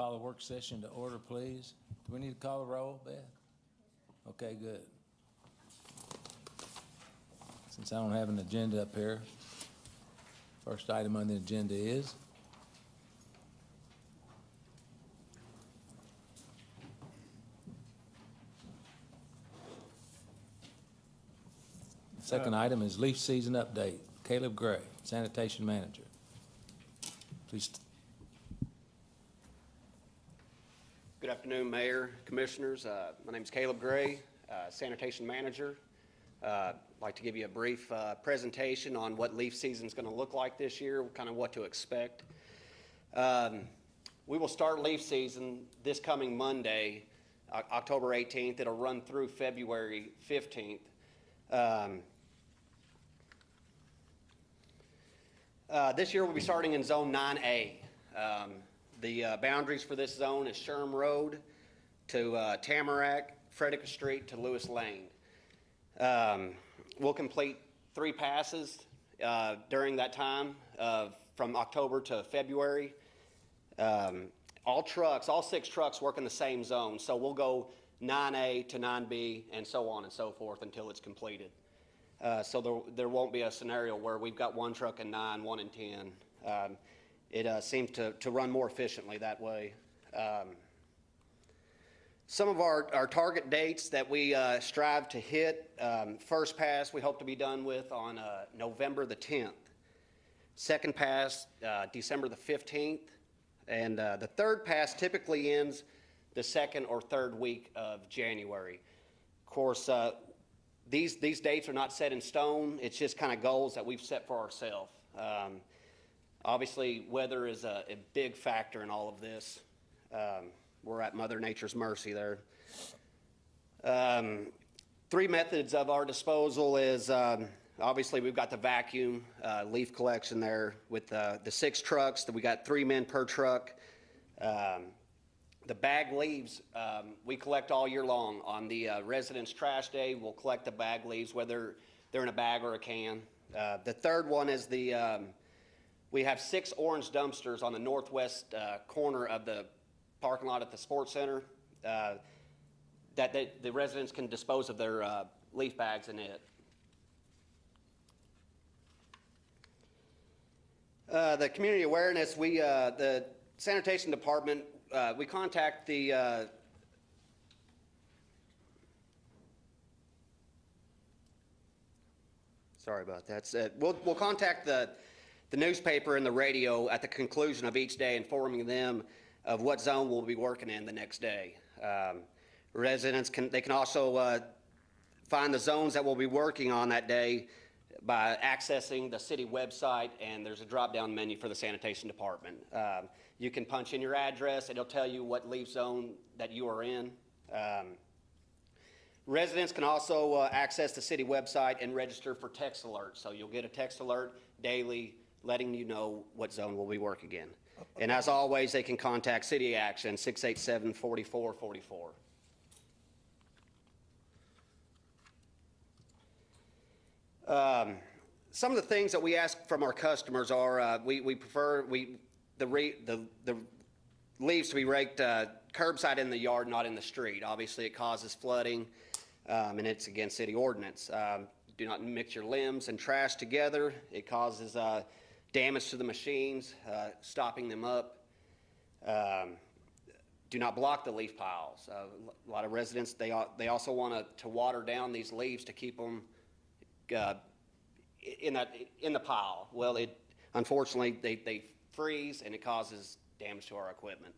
call the work session to order, please. Do we need to call the roll, Beth? Okay, good. Since I don't have an agenda up here, first item on the agenda is second item is leaf season update. Caleb Gray, sanitation manager. Please. Good afternoon, Mayor, Commissioners. My name is Caleb Gray, sanitation manager. I'd like to give you a brief presentation on what leaf season is going to look like this year, kind of what to expect. We will start leaf season this coming Monday, October 18th. It'll run through February 15th. This year we'll be starting in Zone 9A. The boundaries for this zone is Sherm Road to Tamarack, Frederick Street to Lewis Lane. We'll complete 3 passes during that time from October to February. All 6 trucks work in the same zone, so we'll go 9A to 9B and so on and so forth until it's completed. So there won't be a scenario where we've got 1 truck in 9, 1 in 10. It seems to run more efficiently that way. Some of our target dates that we strive to hit, first pass we hope to be done with on November the 10th. Second pass, December the 15th. And the third pass typically ends the 2nd or 3rd week of January. Of course, these dates are not set in stone. It's just kind of goals that we've set for ourselves. Obviously, weather is a big factor in all of this. We're at Mother Nature's mercy there. 3 methods of our disposal is, obviously, we've got the vacuum leaf collection there with the 6 trucks. We got 3 men per truck. The bag leaves, we collect all year long. On the residents' trash day, we'll collect the bag leaves, whether they're in a bag or a can. The third one is we have 6 orange dumpsters on the northwest corner of the parking lot at the sports center that the residents can dispose of their leaf bags in it. The community awareness, the sanitation department, we contact the sorry about that. We'll contact the newspaper and the radio at the conclusion of each day, informing them of what zone we'll be working in the next day. Residents can also find the zones that we'll be working on that day by accessing the city website, and there's a drop-down menu for the sanitation department. You can punch in your address, and it'll tell you what leaf zone that you are in. Residents can also access the city website and register for text alerts. So you'll get a text alert daily letting you know what zone we'll be working in. And as always, they can contact City Action 687-4444. Some of the things that we ask from our customers are we prefer the leaves to be raked curbside in the yard, not in the street. Obviously, it causes flooding, and it's against city ordinance. Do not mix your limbs and trash together. It causes damage to the machines, stopping them up. Do not block the leaf piles. A lot of residents, they also want to water down these leaves to keep them in the pile. Well, unfortunately they freeze and it causes damage to our equipment.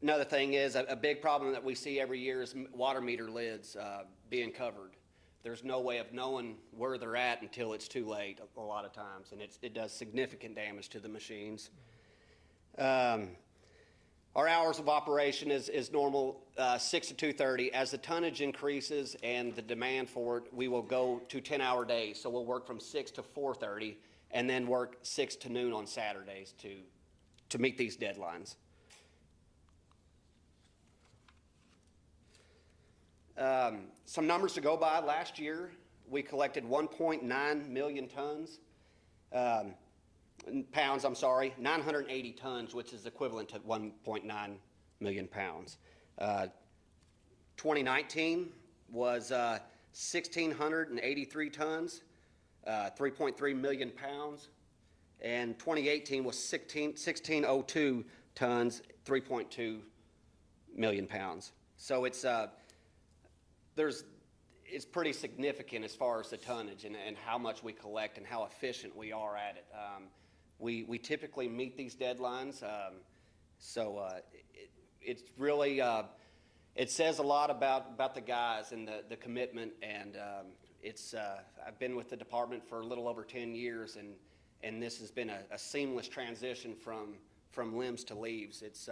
Another thing is a big problem that we see every year is water meter lids being covered. There's no way of knowing where they're at until it's too late a lot of times, and it does significant damage to the machines. Our hours of operation is normal 6 to 2:30. As the tonnage increases and the demand for it, we will go to 10-hour days. So we'll work from 6 to 4:30 and then work 6 to noon on Saturdays to meet these deadlines. Some numbers to go by. Last year, we collected 1.9 million tons. pounds, I'm sorry, 980 tons, which is equivalent to 1.9 million pounds. 2019 was 1,683 tons, 3.3 million pounds. And 2018 was 1,602 tons, 3.2 million pounds. So it's pretty significant as far as the tonnage and how much we collect and how efficient we are at it. We typically meet these deadlines, it's really it says a lot about the guys and the commitment, and I've been with the department for a little over 10 years, and this has been a seamless transition from limbs to leaves. It's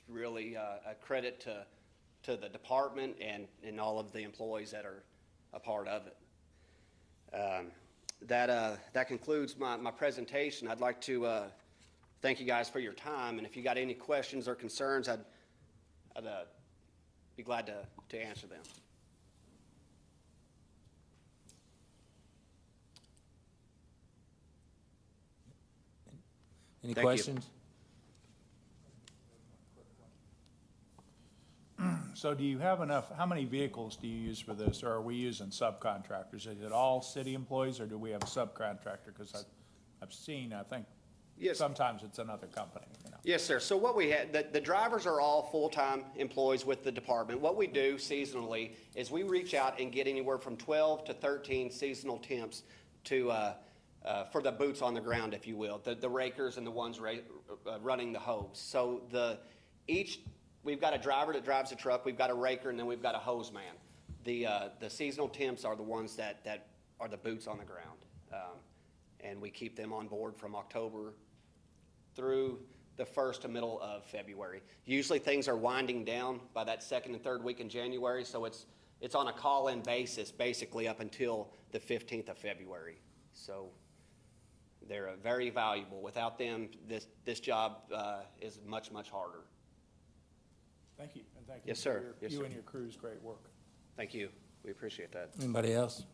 really a credit to the department and all of the employees that are a part of it. That concludes my presentation. I'd like to thank you guys for your time, and if you got any questions or concerns, I'd be glad to answer them. Any Thank you. questions? So do you have enough, how many vehicles do you use for this, or are we using subcontractors? Is it all city employees, or do we have a subcontractor? Because I've seen, I think, Yes. sometimes it's another company, you know. Yes, sir. So what we had, the drivers are all full-time employees with the department. What we do seasonally is we reach out and get anywhere from 12 to 13 seasonal temps to, for the boots on the ground, if you will, the rakers and the ones running the hose. So we've got a driver that drives the truck, we've got a raker, and then we've got a hose man. The seasonal temps are the ones that are the boots on the ground. And we keep them on board from October through the first to middle of February. Usually things are winding down by that second and third week in January, so it's on a call-in basis basically up until the 15th of February. So they're very valuable. Without them, this job is much, much harder. Thank you, and thank you. Yes, sir. For Yes, you sir. and your crew's great work. Thank you. We appreciate that. Anybody else?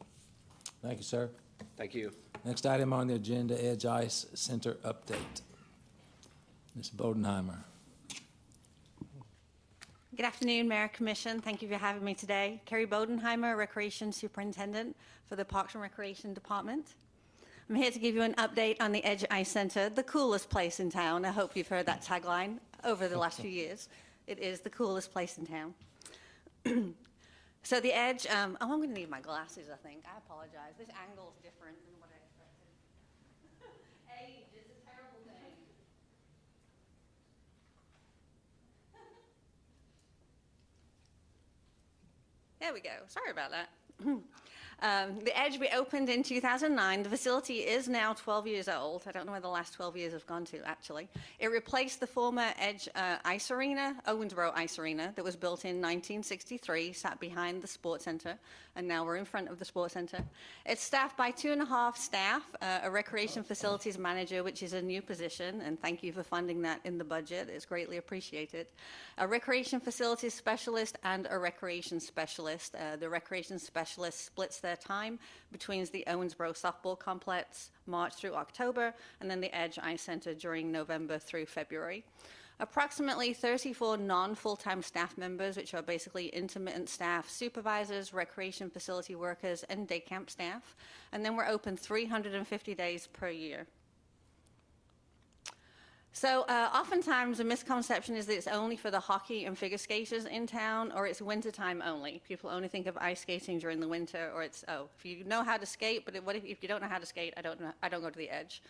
Thank you, sir. Thank you. Next item on the agenda, Edge Ice Center update. Ms. Bodenheimer. Good afternoon, Mayor, Commission. Thank you for having me today. Carrie Bodenheimer, Recreation Superintendent for the Parks and Recreation Department. I'm here to give you an update on the Edge Ice Center, the coolest place in town. I hope you've heard that tagline over the last few years. It is the coolest place in town. So the Edge, I'm going to need my glasses, I think. I apologize. This angle is different than what I expected. Age is a terrible thing. There we go. Sorry about that. The Edge we opened in 2009. The facility is now 12 years old. I don't know where the last 12 years have gone to, actually. It replaced the former Edge Ice Arena, Owensboro Ice Arena, that was built in 1963, sat behind the Sports Center, and now we're in front of the Sports Center. It's staffed by 2.5 staff, a recreation facilities manager, which is a new position, and thank you for funding that in the budget. It's greatly appreciated. A recreation facilities specialist and a recreation specialist. The recreation specialist splits their time between the Owensboro softball complex, March through October, and then the Edge Ice Center during November through February. Approximately 34 non-full-time staff members, which are basically intermittent staff, supervisors, recreation facility workers, and day camp staff. And then we're open 350 days per year. So oftentimes the misconception is that it's only for the hockey and figure skaters in town, or it's wintertime only. People only think of ice skating during the winter, or it's, oh, if you know how to skate, but what if you don't know how to skate, I don't go to the Edge.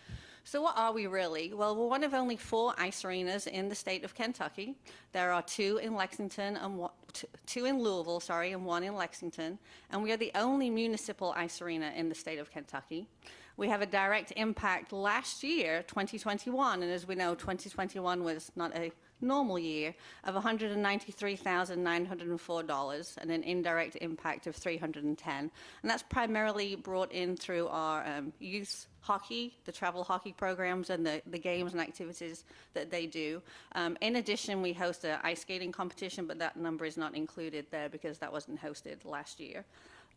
So what are we really? Well, we're one of only 4 ice arenas in the state of Kentucky. There are 2 in Lexington and 2 in Louisville, sorry, and 1 in Lexington. And we are the only municipal ice arena in the state of Kentucky. We have a direct impact last year, 2021, and as we know, 2021 was not a normal year, of $193,904 and an indirect impact of $310. And that's primarily brought in through our youth hockey, the travel hockey programs, and the games and activities that they do. In addition, we host an ice skating competition, but that number is not included there because that wasn't hosted last year.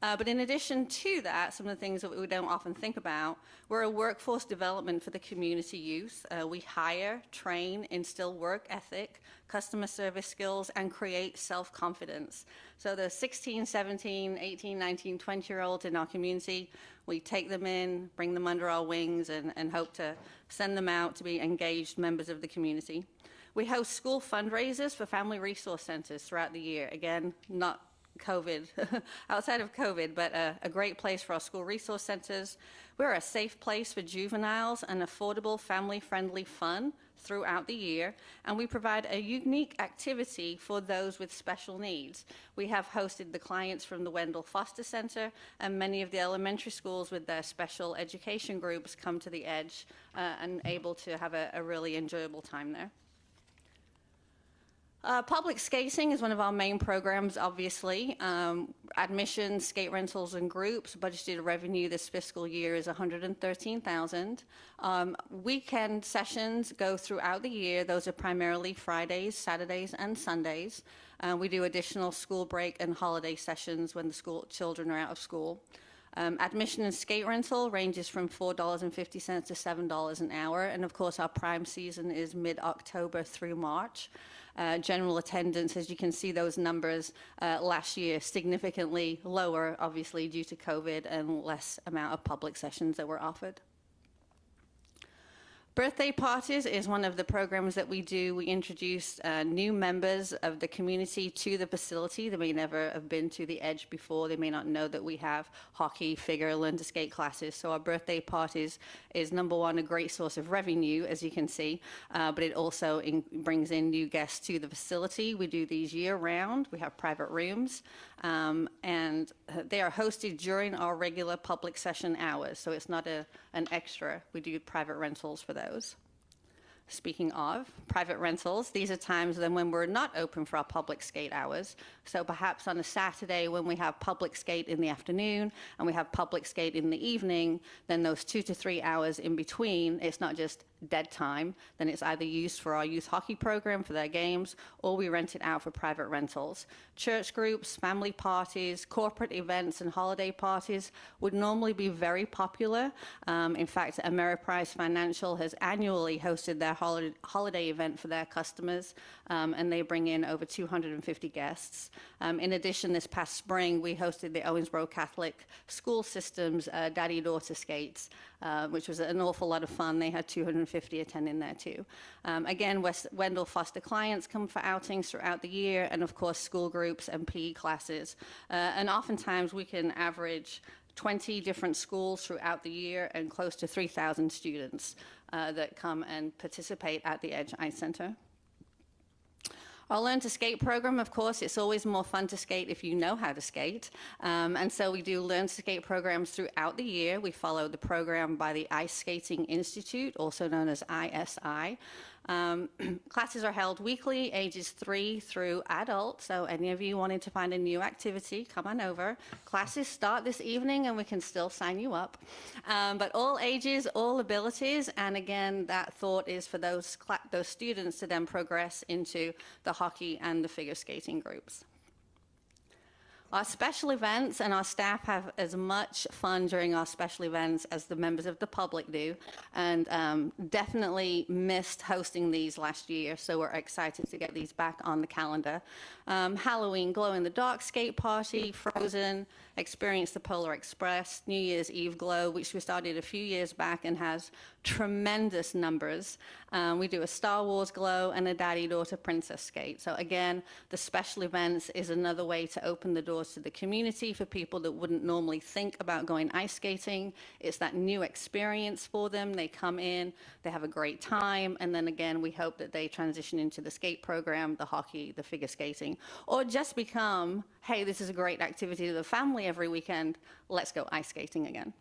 But in addition to that, some of the things that we don't often think about, we're a workforce development for the community youth. We hire, train, instill work ethic, customer service skills, and create self-confidence. So the 16, 17, 18, 19, 20-year-olds in our community, we take them in, bring them under our wings, and hope to send them out to be engaged members of the community. We host school fundraisers for family resource centers throughout the year. Again, not COVID, outside of COVID, but a great place for our school resource centers. We're a safe place for juveniles and affordable, family-friendly fun throughout the year, and we provide a unique activity for those with special needs. We have hosted the clients from the Wendell Foster Center, and many of the elementary schools with their special education groups come to the Edge and able to have a really enjoyable time there. Public skating is one of our main programs, obviously. Admission, skate rentals, and groups. Budgeted revenue this fiscal year is $113,000. Weekend sessions go throughout the year. Those are primarily Fridays, Saturdays, and Sundays. We do additional school break and holiday sessions when the children are out of school. Admission and skate rental ranges from $4.50 to $7 an hour. And of course, our prime season is mid-October through March. General attendance, as you can see those numbers last year, significantly lower, obviously, due to COVID and less amount of public sessions that were offered. Birthday parties is one of the programs that we do. We introduce new members of the community to the facility. They may never have been to the Edge before. They may not know that we have hockey, figure, learn to skate classes. So our birthday parties is, number one, a great source of revenue, as you can see, but it also brings in new guests to the facility. We do these year-round. We have private rooms, and they are hosted during our regular public session hours. So it's not an extra. We do private rentals for those. Speaking of private rentals, these are times then when we're not open for our public skate hours. So perhaps on a Saturday when we have public skate in the afternoon and we have public skate in the evening, then those 2 to 3 hours in between, it's not just dead time, then it's either used for our youth hockey program for their games, or we rent it out for private rentals. Church groups, family parties, corporate events, and holiday parties would normally be very popular. In fact, Ameriprise Financial has annually hosted their holiday event for their customers, and they bring in over 250 guests. In addition, this past spring, we hosted the Owensboro Catholic School System's Daddy-Daughter Skates, which was an awful lot of fun. They had 250 attending there too. Again, Wendell Foster clients come for outings throughout the year, and of course, school groups and PE classes. And oftentimes, we can average 20 different schools throughout the year and close to 3,000 students that come and participate at the Edge Ice Center. Our Learn to Skate program, of course, it's always more fun to skate if you know how to skate. And so we do Learn to Skate programs throughout the year. We follow the program by the Ice Skating Institute, also known as ISI. Classes are held weekly, ages 3 through adult, so any of you wanting to find a new activity, come on over. Classes start this evening and we can still sign you up. But all ages, all abilities, and again, that thought is for those students to then progress into the hockey and the figure skating groups. Our special events, and our staff have as much fun during our special events as the members of the public do, and definitely missed hosting these last year, so we're excited to get these back on the calendar. Halloween glow-in-the-dark skate party, Frozen, Experience the Polar Express, New Year's Eve glow, which we started a few years back and has tremendous numbers. We do a Star Wars glow and a daddy-daughter princess skate. So again, the special events is another way to open the doors to the community for people that wouldn't normally think about going ice skating. It's that new experience for them. They come in, they have a great time, and then again, we hope that they transition into the skate program, the hockey, the figure skating, or just become, hey, this is a great activity to the family every weekend, let's go ice skating again.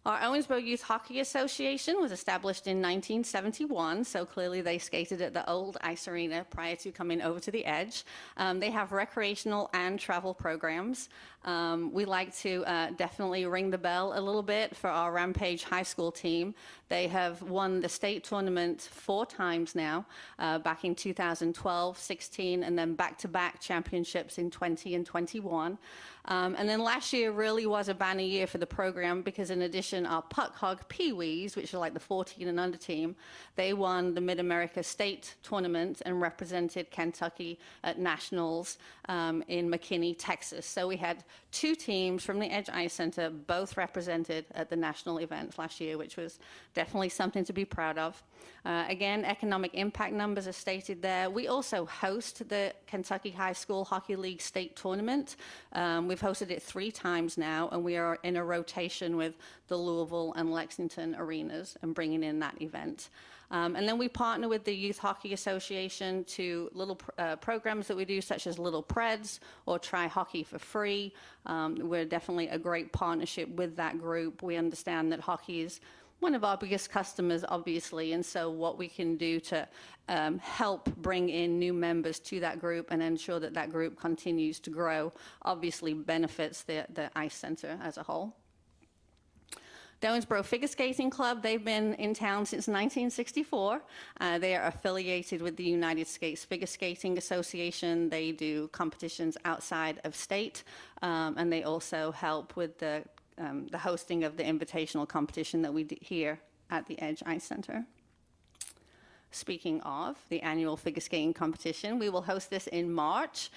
Our Owensboro Youth Hockey Association was established in 1971, so clearly they skated at the old ice arena prior to coming over to the Edge. They have recreational and travel programs. We like to definitely ring the bell a little bit for our Rampage High School team. They have won the state tournament 4 times now, back in 2012, 16, and then back-to-back championships in 20 and 21. And then last year really was a banner year for the program because in addition, our Puck Hog Pee-wees, which are like the 14 and under team, they won the Mid-America State Tournament and represented Kentucky at Nationals in McKinney, Texas. So we had 2 teams from the Edge Ice Center, both represented at the national events last year, which was definitely something to be proud of. Again, economic impact numbers are stated there. We also host the Kentucky High School Hockey League State Tournament. We've hosted it 3 times now, and we are in a rotation with the Louisville and Lexington arenas and bringing in that event. And then we partner with the Youth Hockey Association to little programs that we do, such as Little Preds or Try Hockey for Free. We're definitely a great partnership with that group. We understand that hockey is one of our biggest customers, obviously, and so what we can do to help bring in new members to that group and ensure that that group continues to grow obviously benefits the Ice Center as a whole. The Owensboro Figure Skating Club, they've been in town since 1964. They are affiliated with the United States Figure Skating Association. They do competitions outside of state, and they also help with the hosting of the invitational competition that we do here at the Edge Ice Center. Speaking of the annual figure skating competition, we will host this in March.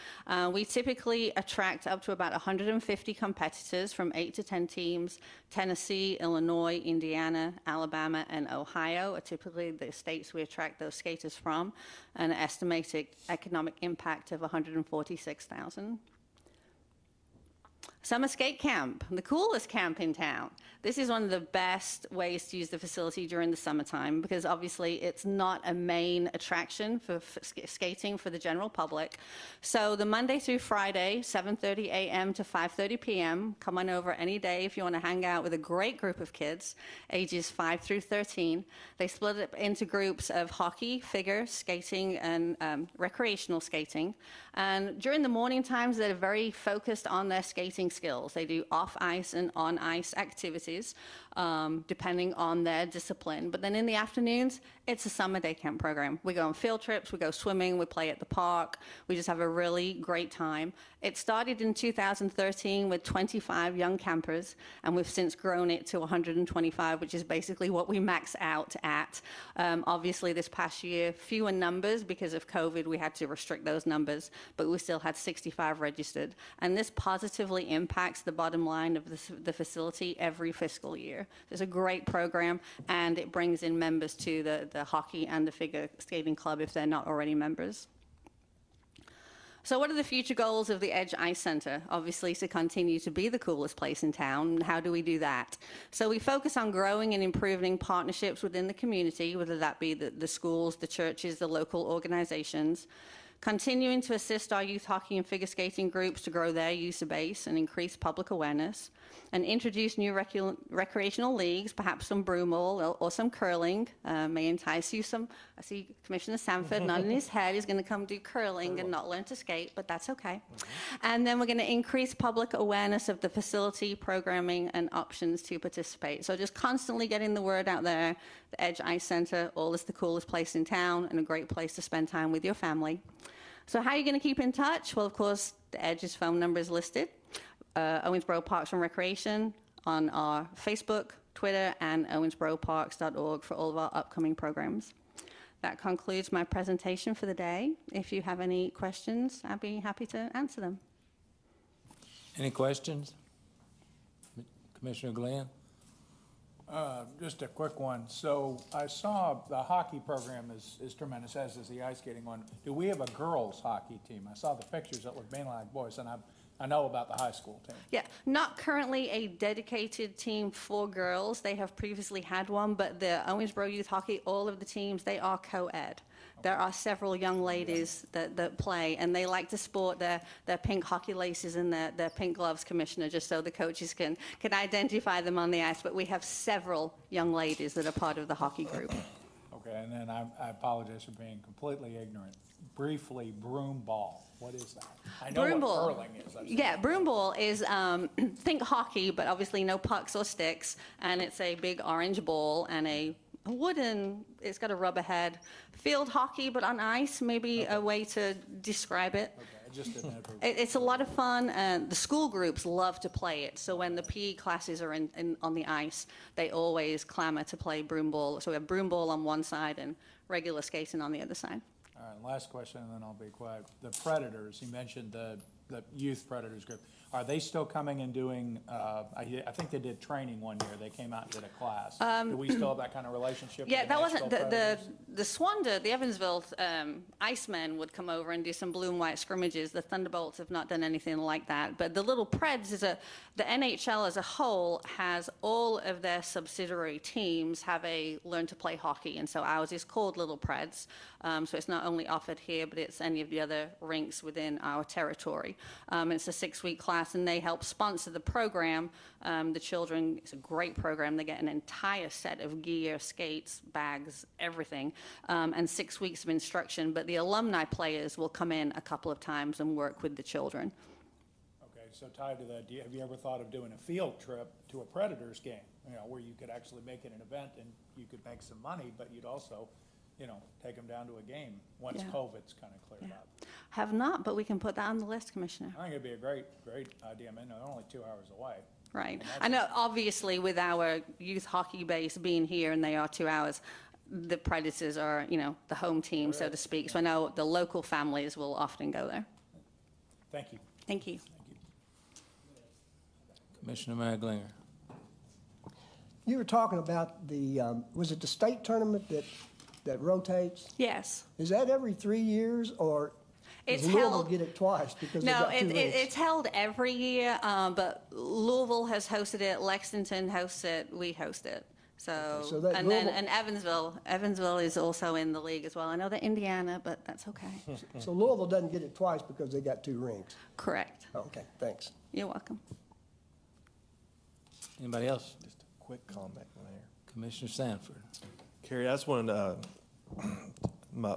We typically attract up to about 150 competitors from 8 to 10 teams. Tennessee, Illinois, Indiana, Alabama, and Ohio are typically the states we attract those skaters from, an estimated economic impact of $146,000. Summer Skate Camp, the coolest camp in town. This is one of the best ways to use the facility during the summertime because obviously it's not a main attraction for skating for the general public. So the Monday through Friday, 7:30 a.m. to 5:30 p.m., come on over any day if you want to hang out with a great group of kids, ages 5 through 13. They split it into groups of hockey, figure, skating, and recreational skating. And during the morning times, they're very focused on their skating skills. They do off-ice and on-ice activities, depending on their discipline. But then in the afternoons, it's a summer day camp program. We go on field trips, we go swimming, we play at the park. We just have a really great time. It started in 2013 with 25 young campers, and we've since grown it to 125, which is basically what we max out at. Obviously, this past year, fewer numbers because of COVID. We had to restrict those numbers, but we still had 65 registered. And this positively impacts the bottom line of the facility every fiscal year. It's a great program, and it brings in members to the hockey and the figure skating club if they're not already members. So what are the future goals of the Edge Ice Center? Obviously, to continue to be the coolest place in town. How do we do that? So we focus on growing and improving partnerships within the community, whether that be the schools, the churches, the local organizations. Continuing to assist our youth hockey and figure skating groups to grow their user base and increase public awareness, and introduce new recreational leagues, perhaps some broomball or some curling, may entice you some. I see Commissioner Sanford nodding his head. He's going to come do curling and not learn to skate, but that's okay. And then we're going to increase public awareness of the facility, programming, and options to participate. So just constantly getting the word out there. The Edge Ice Center, all is the coolest place in town and a great place to spend time with your family. So how are you going to keep in touch? Well, of course, the Edge's phone number is listed. Owensboro Parks and Recreation on our Facebook, Twitter, and owensboroparks.org for all of our upcoming programs. That concludes my presentation for the day. If you have any questions, I'd be happy to answer them. Any questions? Commissioner Glenn? Just a quick one. So I saw the hockey program is tremendous, as is the ice skating one. Do we have a girls' hockey team? I saw the pictures that look mainly like boys, and I know about the high school team. Yeah, not currently a dedicated team for girls. They have previously had one, but the Owensboro Youth Hockey, all of the teams, they are co-ed. There are several young ladies that play, and they like to sport their pink hockey laces and their pink gloves, Commissioner, just so the coaches can identify them on the ice. But we have several young ladies that are part of the hockey group. Okay, and then I apologize for being completely ignorant. briefly broom ball. What is that? I know Broom what ball. curling is. I've seen Yeah, it. broom ball is, think hockey, but obviously no pucks or sticks. And it's a big orange ball and a wooden, it's got a rubber head. Field hockey, but on ice, maybe a way to describe it. Okay, I just didn't know. If it was- It's a lot of fun, and the school groups love to play it. So when the PE classes are on the ice, they always clamor to play broom ball. So we have broom ball on one side and regular skating on the other side. All right, last question, and then I'll be quiet. The Predators, you mentioned the youth Predators group. Are they still coming and doing, I think they did training one year. They came out and did a class. Do we still have that kind of relationship with Yeah, the that wasn't, Nashville Predators? the Swanda, the Evansville Icemen would come over and do some blue and white scrimmages. The Thunderbolts have not done anything like that. But the Little Preds the NHL as a whole has all of their subsidiary teams have a learn to play hockey. And so ours is called Little Preds. So it's not only offered here, but it's any of the other rinks within our territory. It's a 6-week class, and they help sponsor the program. The children, it's a great program. They get an entire set of gear, skates, bags, everything, and 6 weeks of instruction. But the alumni players will come in a couple of times and work with the children. Okay, so tied to that, have you ever thought of doing a field trip to a Predators game? You know, where you could actually make it an event and you could make some money, but you'd also, take them down to a game once Yeah. COVID's kind of cleared up. Have not, but we can put that on the list, Commissioner. I think it'd be a great idea. I mean, they're only 2 hours away. Right. And I know, obviously, with our youth hockey base being here and they are 2 hours, the Predators are, the home team, so to speak. So I know the local families will often go there. Thank you. Thank you. Commissioner Maglinger. You were talking about was it the state tournament that rotates? Yes. Is that every 3 years, or It's does Louisville held- get it twice because they No, got two rinks? it's held every year, but Louisville has hosted it, Lexington hosts it, we host it. so So, that and then, Louisville- and Evansville is also in the league as well. I know they're Indiana, but that's okay. So Louisville doesn't get it twice because they got 2 rinks. Correct. Okay, thanks. You're welcome. Anybody else? Just a quick comment, Mayor. Commissioner Sanford. Carrie, I just wanted to,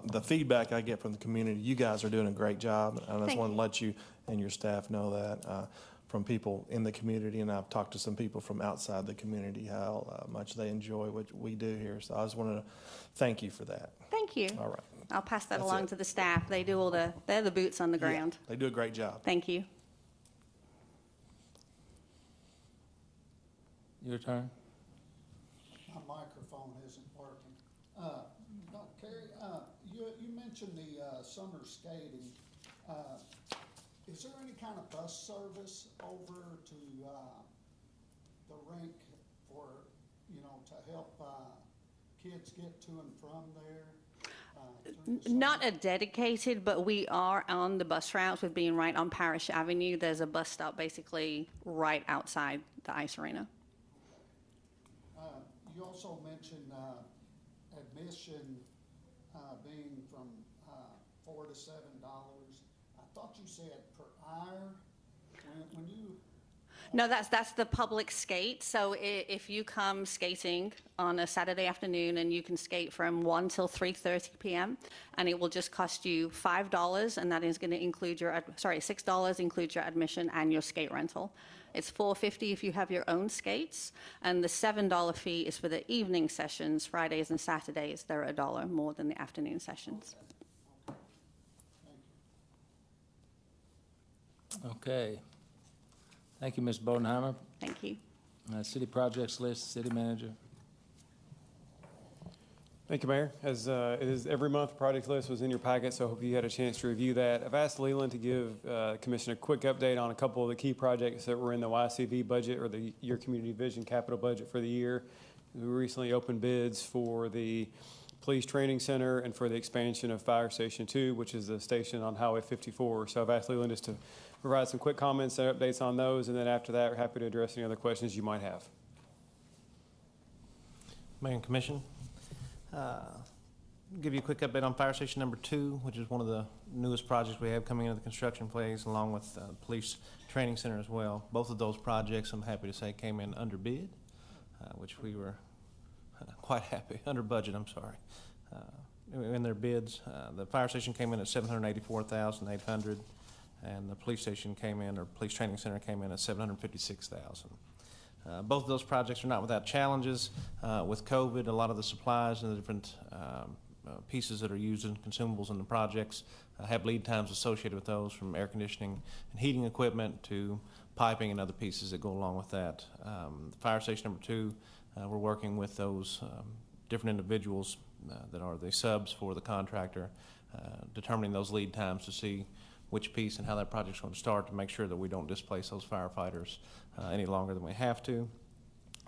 the feedback I get from the community, you guys are doing a great job. And I just Thank want to you. let you and your staff know that from people in the community, and I've talked to some people from outside the community, how much they enjoy what we do here. So I just wanted to thank you for that. Thank you. All right. I'll pass that That's along it. to the staff. They do they're the boots on the ground. Yeah, they do a great job. Thank you. Your turn. My microphone isn't working. Dr. Carey, you mentioned the summer skating. Is there any kind of bus service over to the rink for, to help kids get to and from there? During the Not summer? a dedicated, but we are on the bus routes with being right on Parish Avenue. There's a bus stop basically right outside the ice arena. You also mentioned admission being from $4 to $7. I thought you said per hour. When you No, that's the public skate. So if you come skating on a Saturday afternoon and you can skate from 1 till 3:30 p.m. and it will just cost you $5, and that is going to include $6 includes your admission and your skate rental. It's $4.50 if you have your own skates, and the $7 fee is for the evening sessions, Fridays and Saturdays. They're $1 more than the afternoon sessions. Okay. Thank you, Ms. Bodenheimer. Thank you. City projects list, city manager. Thank you, Mayor. As it is every month, the project list was in your packet, so I hope you had a chance to review that. I've asked Leland to give Commissioner a quick update on a couple of the key projects that were in the YCV budget, or the Your Community Vision capital budget for the year. We recently opened bids for the Police Training Center and for the expansion of Fire Station 2, which is the station on Highway 54. So I've asked Leland just to provide some quick comments and updates on those, and then after that, we're happy to address any other questions you might have. Mayor and Commission, give you a quick update on Fire Station number 2, which is one of the newest projects we have coming into the construction phase, along with the Police Training Center as well. Both of those projects, I'm happy to say, came in under bid, which we were quite happy, under budget, I'm sorry. in their bids. The fire station came in at $784,800, and the police station came in, or police training center came in at $756,000. Both of those projects are not without challenges. With COVID, a lot of the supplies and the different pieces that are used in consumables in the projects have lead times associated with those, from air conditioning and heating equipment to piping and other pieces that go along with that. Fire station number 2, we're working with those different individuals that are the subs for the contractor, determining those lead times to see which piece and how that project's going to start, to make sure that we don't displace those firefighters any longer than we have to.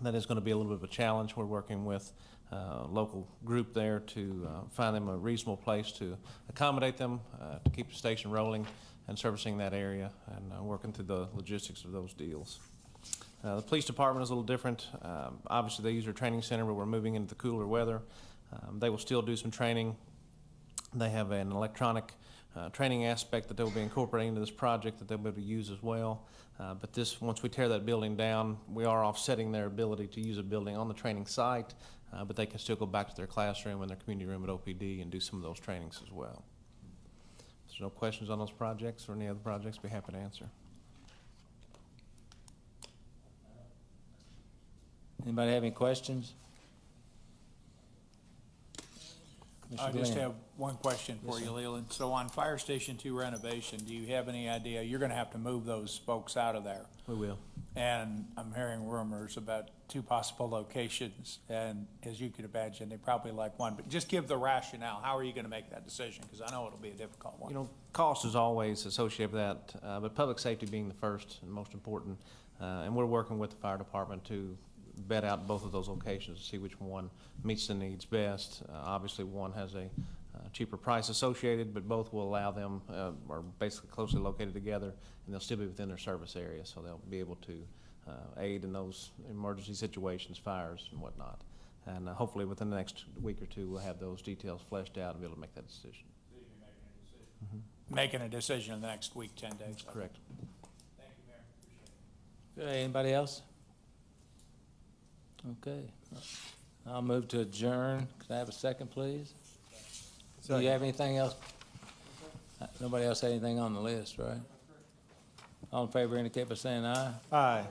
That is going to be a little bit of a challenge. We're working with a local group there to find them a reasonable place to accommodate them, to keep the station rolling and servicing that area, and working through the logistics of those deals. The police department is a little different. Obviously, they use their training center, but we're moving into the cooler weather. They will still do some training. They have an electronic training aspect that they'll be incorporating into this project that they'll be able to use as well. But this, once we tear that building down, we are offsetting their ability to use a building on the training site, but they can still go back to their classroom and their community room at OPD and do some of those trainings as well. If there's no questions on those projects or any other projects, be happy to answer. Anybody have any questions? I Mr. just Glenn. have one question for you, Leland. So on Fire Station 2 renovation, do you have any idea, you're gonna have to move those folks out of there? We will. And I'm hearing rumors about 2 possible locations, and as you could imagine, they probably like one, but just give the rationale. How are you gonna make that decision? Because I know it'll be a difficult one. You know, cost is always associated with that, but public safety being the first and most important. And we're working with the fire department to vet out both of those locations to see which one meets the needs best. Obviously, one has a cheaper price associated, but both will allow them, are basically closely located together, and they'll still be within their service area, so they'll be able to aid in those emergency situations, fires and whatnot. And hopefully within the next week or 2, we'll have those details fleshed out and be able to make that decision. Making a decision in the next week, 10 days. Correct. Thank you, Mayor. Appreciate it. Okay, anybody else? Okay. I'll move to adjourn. Can I have a second, please? Do you have anything else? Nobody else had anything on the list, right? All in favor indicate by saying aye. Aye.